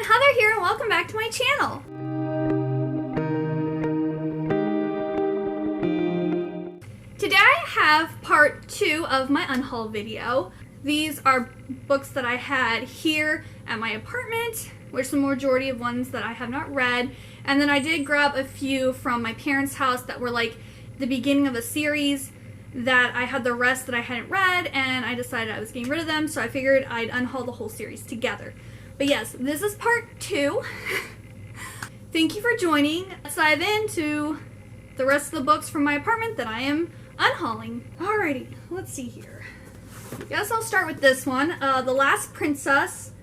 Heather here, and welcome back to my channel. Today I have part 2 of my Unhaul video. These are books that I had here at my apartment, which the majority of ones that I have not read. And then I did grab a few from my parents' house that were like the beginning of a series that I had the rest that I hadn't read, and I decided I was getting rid of them, so I figured I'd unhaul the whole series together. But yes, this is part 2. Thank you for joining. Let's dive into the rest of the books from my apartment that I am unhauling. Alrighty, let's see here. Guess I'll start with this one, The Last Princess,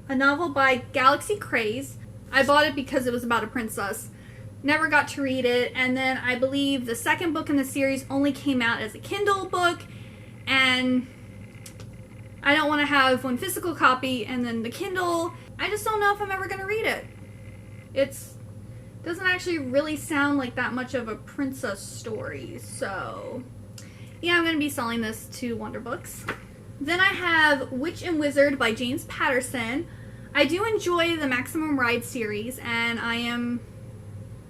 a novel by Galaxy Craze. I bought it because it was about a princess. Never got to read it, and then I believe the second book in the series only came out as a Kindle book, and I don't want to have one physical copy and then the Kindle. I just don't know if I'm ever going to read it. It doesn't actually really sound like that much of a princess story, so yeah, I'm going to be selling this to Wonder Books. Then I have Witch and Wizard by James Patterson. I do enjoy the Maximum Ride series, and I am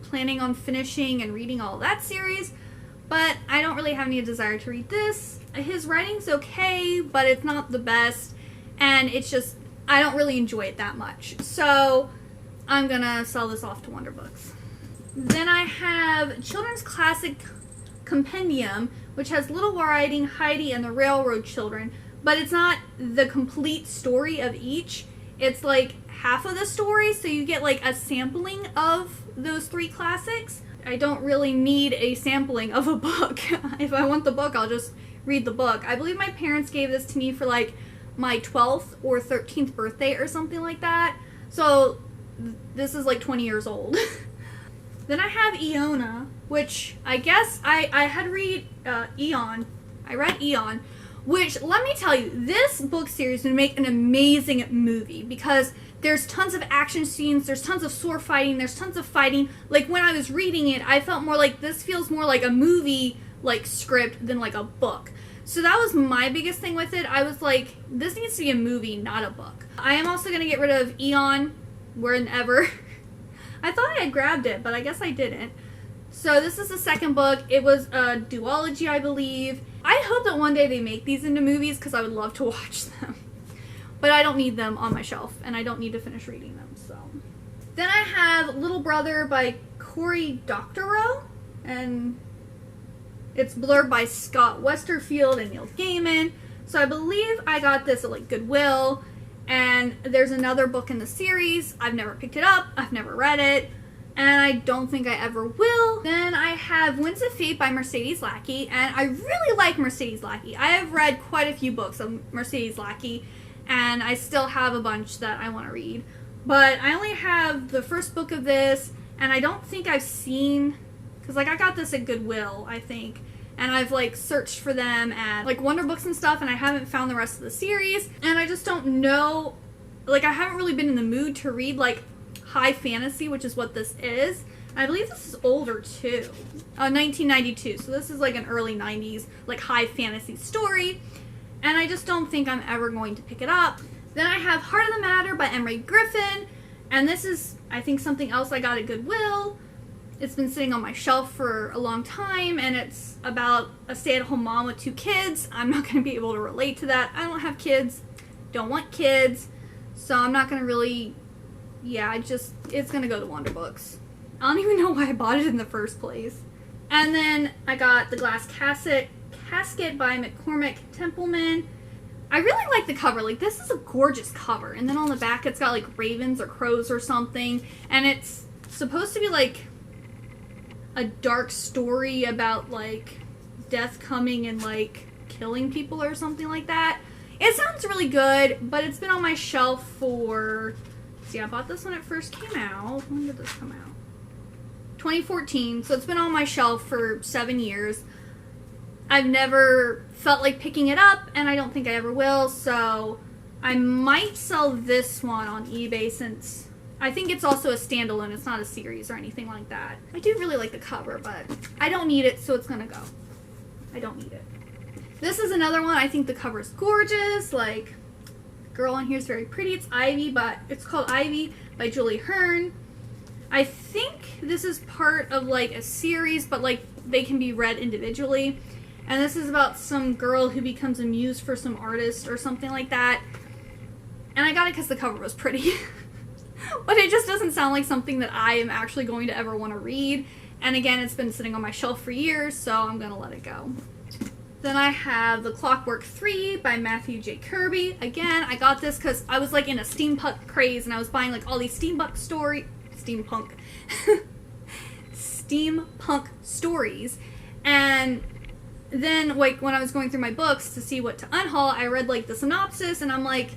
planning on finishing and reading all that series, but I don't really have any desire to read this. His writing's okay, but it's not the best, and it's just, I don't really enjoy it that much. So I'm gonna sell this off to Wonder Books. Then I have children's classic Compendium, which has Little Riding, Heidi, and the Railroad Children, but it's not the complete story of each. It's like half of the story, so you get like a sampling of those 3 classics. I don't really need a sampling of a book. If I want the book, I'll just read the book. I believe my parents gave this to me for like my 12th or 13th birthday or something like that. So this is like 20 years old. Then I have Iona, which I guess I had read Eon. I read Eon, which, let me tell you, this book series would make an amazing movie because there's tons of action scenes, there's tons of sword fighting, there's tons of fighting. Like, when I was reading it, I felt more like this feels more like a movie, like, script than like a book. So that was my biggest thing with it. I was like, this needs to be a movie, not a book. I am also going to get rid of Eon whenever. I thought I had grabbed it, but I guess I didn't. So this is the second book. It was a duology, I believe. I hope that one day they make these into movies because I would love to watch them. But I don't need them on my shelf, and I don't need to finish reading them, so. Then I have Little Brother by Cory Doctorow, and it's blurred by Scott Westerfield and Neil Gaiman. So I believe I got this at like Goodwill, and there's another book in the series. I've never picked it up, I've never read it, and I don't think I ever will. Then I have Winds of Fate by Mercedes Lackey, and I really like Mercedes Lackey. I have read quite a few books of Mercedes Lackey, and I still have a bunch that I want to read. But I only have the first book of this, and I don't think I've seen, because like I got this at Goodwill, I think, and I've like searched for them at like Wonder Books and stuff, and I haven't found the rest of the series, and I just don't know, like I haven't really been in the mood to read like high fantasy, which is what this is. I believe this is older too. 1992, so this is like an early 90s like high fantasy story, and I just don't think I'm ever going to pick it up. Then I have Heart of the Matter by Emery Griffin, and this is, I think, something else I got at Goodwill. It's been sitting on my shelf for a long time, and it's about a stay-at-home mom with 2 kids. I'm not going to be able to relate to that. I don't have kids, don't want kids, so I'm not going to really, yeah, it's going to go to Wonder Books. I don't even know why I bought it in the first place. And then I got The Glass Casket by McCormick, Templeman. I really like the cover. Like, this is a gorgeous cover. And then on the back, it's got, like, ravens or crows or something. And it's supposed to be, like, a dark story about, like, death coming and, like, killing people or something like that. It sounds really good, but it's been on my shelf for... See, I bought this when it first came out. When did this come out? 2014. So it's been on my shelf for 7 years. I've never felt like picking it up, and I don't think I ever will, so I might sell this one on eBay since I think it's also a standalone. It's not a series or anything like that. I do really like the cover, but I don't need it, so it's gonna go. I don't need it. This is another one. I think the cover is gorgeous. Like, girl on here is very pretty. It's Ivy, but it's called Ivy by Julie Hearn. I think this is part of like a series, but like they can be read individually. And this is about some girl who becomes a muse for some artist or something like that. And I got it because the cover was pretty. But it just doesn't sound like something that I am actually going to ever want to read. And again, it's been sitting on my shelf for years, so I'm going to let it go. Then I have The Clockwork 3 by Matthew J. Kirby. Again, I got this because I was like in a steampunk craze and I was buying like all these steampunk stories. And then like when I was going through my books to see what to unhaul, I read like the synopsis and I'm like,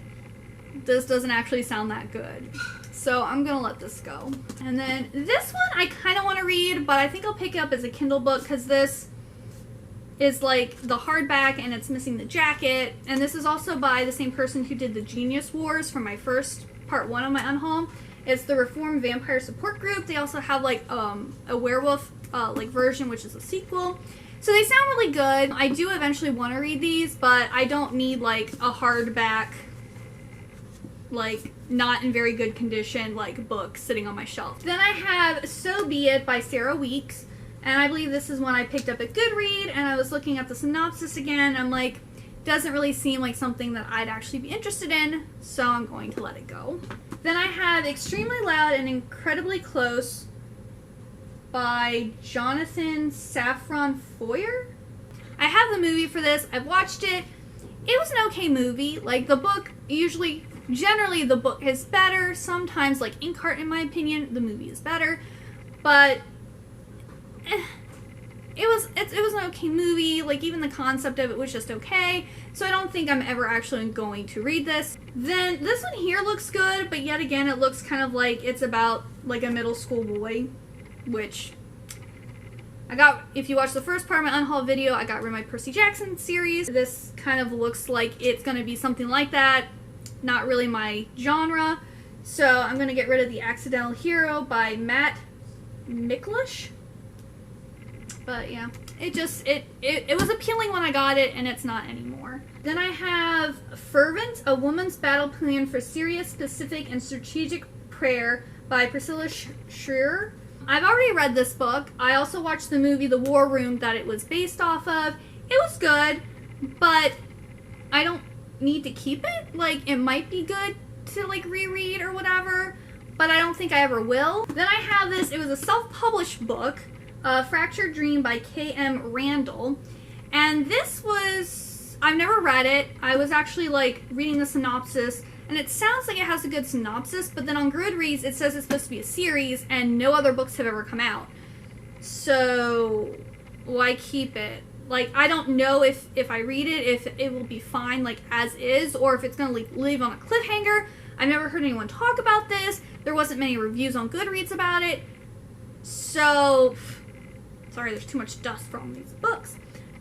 this doesn't actually sound that good. So I'm going to let this go. And then this one I kind of want to read, but I think I'll pick it up as a Kindle book because this is like the hardback and it's missing the jacket. And this is also by the same person who did the Genius Wars for my first part 1 of my Unhaul. It's the Reformed Vampire Support Group. They also have like a werewolf like version, which is a sequel. So they sound really good. I do eventually want to read these, but I don't need like a hardback, like not in very good condition like book sitting on my shelf. Then I have So Be It by Sarah Weeks. And I believe this is one I picked up at Goodread, and I was looking at the synopsis again. I'm like, doesn't really seem like something that I'd actually be interested in, so I'm going to let it go. Then I have Extremely Loud and Incredibly Close by Jonathan Safran Foer. I have the movie for this. I've watched it. It was an okay movie. Like, the book, generally the book is better. Sometimes, like Inkheart, in my opinion, the movie is better. But it was an okay movie. Like, even the concept of it was just okay. So I don't think I'm ever actually going to read this. Then this one here looks good, but yet again it looks kind of like it's about like a middle school boy, which I got, if you watch the first part of my Unhaul video, I got rid of my Percy Jackson series. This kind of looks like it's going to be something like that. Not really my genre. So I'm going to get rid of The Accidental Hero by Matt Miklush. But yeah, it was appealing when I got it, and it's not anymore. Then I have Fervent, A Woman's Battle Plan for Serious, Specific, and Strategic Prayer by Priscilla Schreier. I've already read this book. I also watched the movie The War Room that it was based off of. It was good, but I don't need to keep it. Like, it might be good to like reread or whatever, but I don't think I ever will. Then I have this, it was a self-published book, Fractured Dream by K.M. Randall. And this was, I've never read it. I was actually like reading the synopsis, and it sounds like it has a good synopsis, but then on Goodreads it says it's supposed to be a series and no other books have ever come out. So why keep it? Like, I don't know if I read it, if it will be fine like as is, or if it's going to leave on a cliffhanger. I've never heard anyone talk about this. There wasn't many reviews on Goodreads about it. So, sorry, there's too much dust from these books.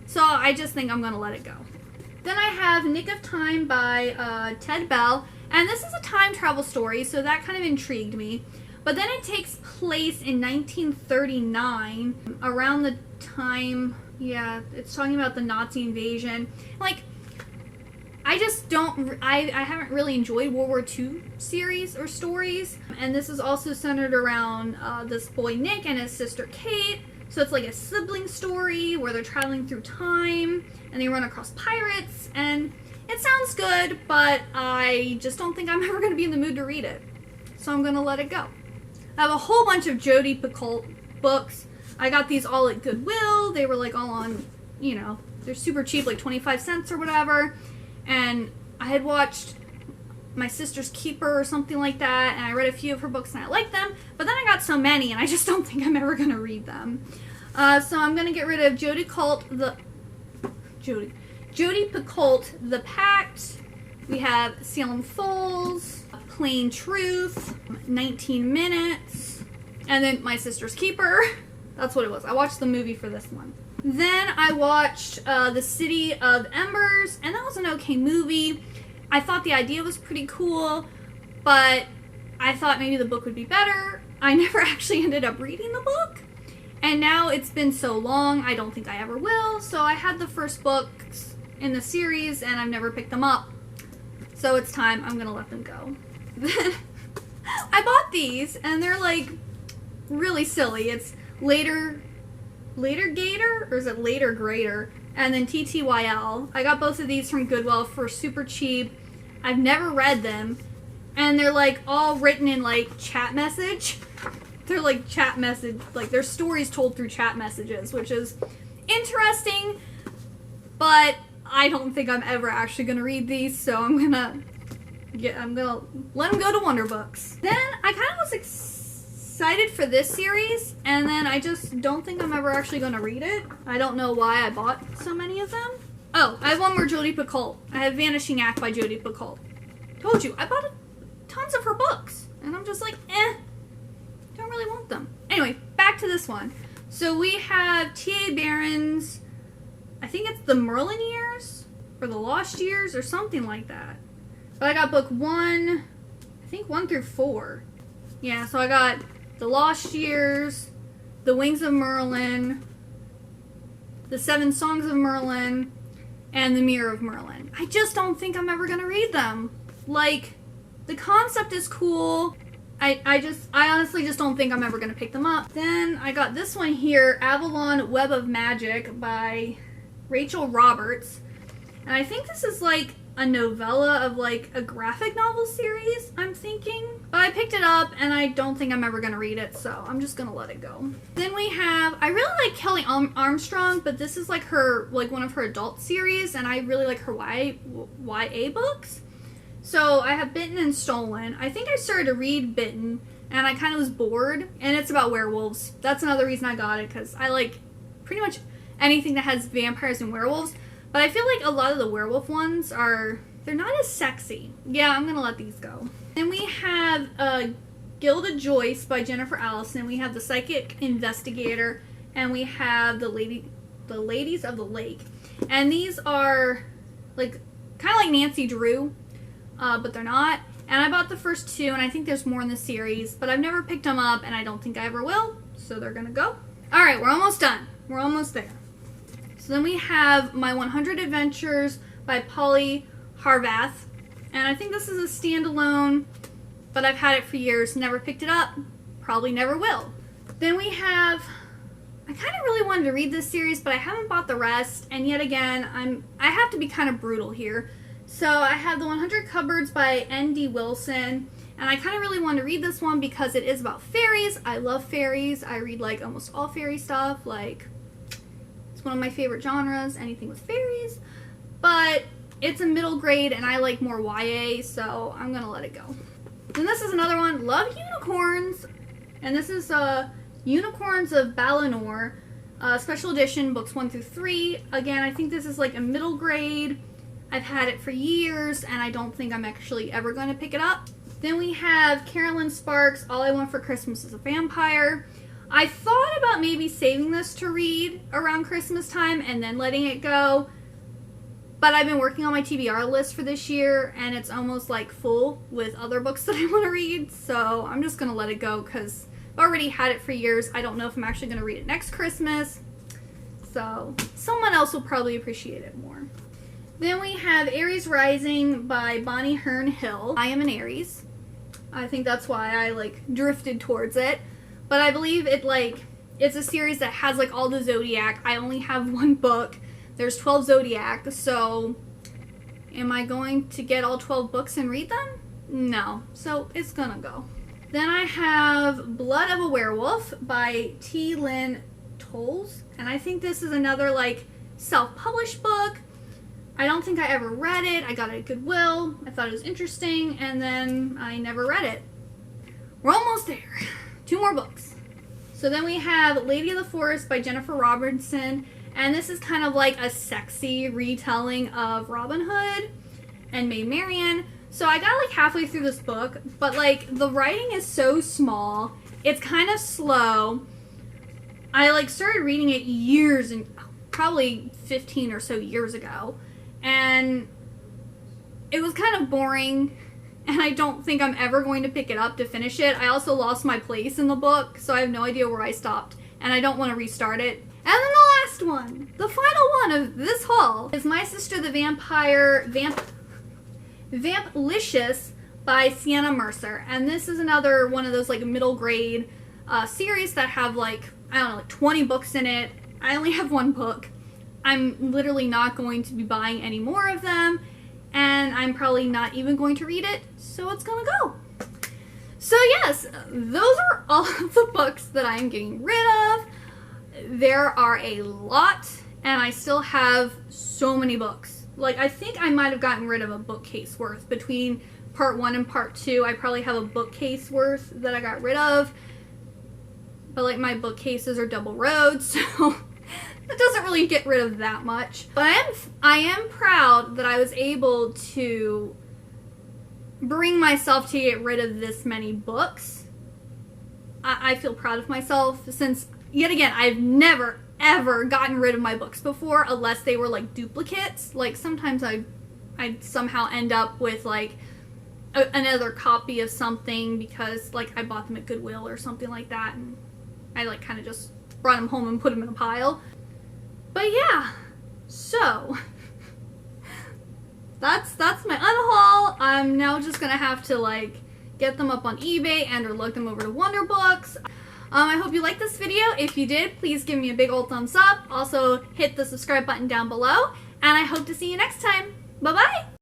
So I just think I'm going to let it go. Then I have Nick of Time by Ted Bell. And this is a time travel story, so that kind of intrigued me. But then it takes place in 1939, around the time, yeah, it's talking about the Nazi invasion. Like, I just don't, I haven't really enjoyed World War II series or stories. And this is also centered around this boy Nick and his sister Kate. So it's like a sibling story where they're traveling through time and they run across pirates. And it sounds good, but I just don't think I'm ever going to be in the mood to read it. So I'm going to let it go. I have a whole bunch of Jodi Picoult books. I got these all at Goodwill. They were like all on, you know, they're super cheap, like 25 cents or whatever. And I had watched My Sister's Keeper or something like that, and I read a few of her books and I liked them, but then I got so many and I just don't think I'm ever going to read them. So I'm going to get rid of Jodi Picoult, The Pact. We have Salem Falls, Plain Truth, 19 Minutes, and then My Sister's Keeper. That's what it was. I watched the movie for this one. Then I watched The City of Embers, and that was an okay movie. I thought the idea was pretty cool, but I thought maybe the book would be better. I never actually ended up reading the book, and now it's been so long, I don't think I ever will. So I had the first books in the series, and I've never picked them up. So it's time. I'm gonna let them go. I bought these, and they're like really silly. It's Later Gator, or is it Later Greater? And then TTYL. I got both of these from Goodwill for super cheap. I've never read them, and they're like all written in like chat message. They're like chat message, like they're stories told through chat messages, which is interesting, but I don't think I'm ever actually gonna read these, so I'm gonna let them go to Wonder Books. Then I kind of was excited for this series, and then I just don't think I'm ever actually gonna read it. I don't know why I bought so many of them. Oh, I have one more Jodi Picoult. I have Vanishing Act by Jodi Picoult. Told you, I bought tons of her books, and I'm just like, don't really want them. Anyway, back to this one. So we have T.A. Barron's, I think it's The Merlin Years, or The Lost Years, or something like that. But I got book 1, I think 1 through 4. Yeah, so I got The Lost Years, The Wings of Merlin, The 7 Songs of Merlin, and The Mirror of Merlin. I just don't think I'm ever gonna read them. Like, the concept is cool. I honestly just don't think I'm ever gonna pick them up. Then I got this one here, Avalon Web of Magic by Rachel Roberts. And I think this is like a novella of like a graphic novel series, I'm thinking. But I picked it up and I don't think I'm ever gonna read it, so I'm just gonna let it go. Then we have, I really like Kelly Armstrong, but this is like her, like one of her adult series, and I really like her YA books. So I have Bitten and Stolen. I think I started to read Bitten, and I kind of was bored, and it's about werewolves. That's another reason I got it, because I like pretty much anything that has vampires and werewolves, but I feel like a lot of the werewolf ones they're not as sexy. Yeah, I'm going to let these go. Then we have Gilda Joyce by Jennifer Allison. We have The Psychic Investigator, and we have The Ladies of the Lake. And these are like kind of like Nancy Drew, but they're not. And I bought the first 2, and I think there's more in the series, but I've never picked them up, and I don't think I ever will, so they're gonna go. Alright, we're almost done. We're almost there. So then we have My 100 Adventures by Paulie Harvath, and I think this is a standalone, but I've had it for years, never picked it up, probably never will. Then we have, I kind of really wanted to read this series, but I haven't bought the rest, and yet again, I have to be kind of brutal here. So I have The 100 Cupboards by N.D. Wilson, and I kind of really wanted to read this one because it is about fairies. I love fairies. I read like almost all fairy stuff. Like, it's one of my favorite genres, anything with fairies. But it's a middle grade, and I like more YA, so I'm gonna let it go. Then this is another one, Love Unicorns, and this is Unicorns of Balinor, special edition, books 1 through 3. Again, I think this is like a middle grade. I've had it for years, and I don't think I'm actually ever going to pick it up. Then we have Carolyn Sparks, All I Want for Christmas is a Vampire. I thought about maybe saving this to read around Christmas time and then letting it go, but I've been working on my TBR list for this year, and it's almost like full with other books that I want to read, so I'm just going to let it go because I've already had it for years. I don't know if I'm actually going to read it next Christmas, so someone else will probably appreciate it more. Then we have Aries Rising by Bonnie Hearn Hill. I am an Aries. I think that's why I like drifted towards it. But I believe it's a series that has like all the Zodiac. I only have 1 book. There's 12 Zodiac, so am I going to get all 12 books and read them? No. So it's gonna go. Then I have Blood of a Werewolf by T. Lynn Tolles. And I think this is another like self-published book. I don't think I ever read it. I got it at Goodwill. I thought it was interesting, and then I never read it. We're almost there. 2 more books. So then we have Lady of the Forest by Jennifer Robertson, and this is kind of like a sexy retelling of Robin Hood and Maid Marian. So I got like halfway through this book, but like the writing is so small. It's kind of slow. I like started reading it years and probably 15 or so years ago. And it was kind of boring, and I don't think I'm ever going to pick it up to finish it. I also lost my place in the book, so I have no idea where I stopped, and I don't want to restart it. And then the last one, the final one of this haul, is My Sister the Vamplicious by Sienna Mercer. And this is another one of those like middle grade series that have like, I don't know, like 20 books in it. I only have one book. I'm literally not going to be buying any more of them, and I'm probably not even going to read it, so it's gonna go. So yes, those are all of the books that I'm getting rid of. There are a lot, and I still have so many books. Like, I think I might have gotten rid of a bookcase worth. Between part 1 and part 2, I probably have a bookcase worth that I got rid of. But like, my bookcases are double road, so it doesn't really get rid of that much. But I am proud that I was able to bring myself to get rid of this many books. I feel proud of myself, since, yet again, I've never, ever gotten rid of my books before, unless they were like duplicates. Like, sometimes I'd somehow end up with like another copy of something because like I bought them at Goodwill or something like that, and I like kind of just brought them home and put them in a pile. But yeah, so that's my unhaul. I'm now just gonna have to like get them up on eBay and or lug them over to Wonder Books. I hope you liked this video. If you did, please give me a big old thumbs up. Also, hit the subscribe button down below, and I hope to see you next time. Bye bye.